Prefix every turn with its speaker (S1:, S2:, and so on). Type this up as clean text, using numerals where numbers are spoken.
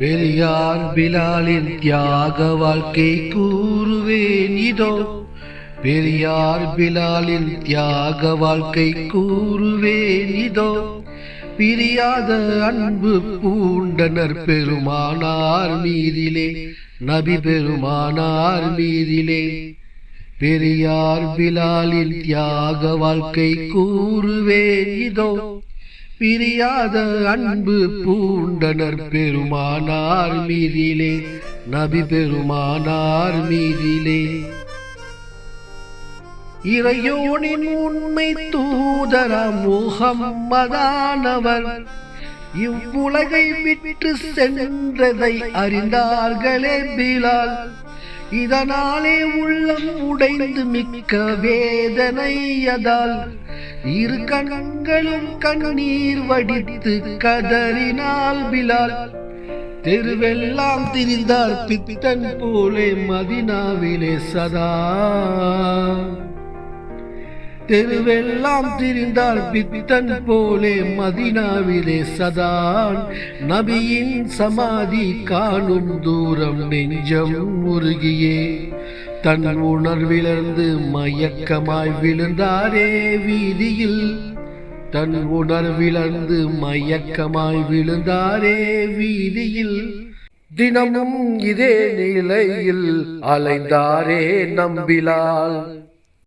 S1: பெரியார் பிலாலின் தியாக வாழ்க்கை கூறுவேன் இதோ. பெரியார் பிலாலின் தியாக வாழ்க்கை கூறுவேன் இதோ. பிரியாத அன்பு பூண்டனர் பெருமானார் மீதிலே, நபி பெருமானார் மீதிலே. பெரியார் பிலாலின் தியாக வாழ்க்கை கூறுவேன் இதோ. பிரியாத அன்பு பூண்டனர் பெருமானார் மீதிலே, நபி பெருமானார் மீதிலே. இறையோனின் உண்மை தூதராம் முஹம்மதானவர் இவ்வுலகை விட்டு சென்றதை அறிந்தார்களே பிலால். இதனாலே உள்ளம் உடைந்து மிக்க வேதனையதால் இரு கண்களும் கண்ணீர் வடித்து கதறினாள் பிலால். தெருவெல்லாம் திரிந்தார் பித்தன் போலே மதினாவிலே சதா. தெருவெல்லாம் திரிந்தார் பித்தன் போலே மதினாவிலே சதான். நபியின் சமாதி காணும் தூரம் நெஞ்சம் உருகியே தன் உணர்விலிருந்து மயக்கமாய் விழுந்தாரே வீதியில். தன் உணர்விலிருந்து மயக்கமாய் விழுந்தாரே வீதியில். தினமும் இதே நிலையில் அலைந்தாரே நம்பிலால்.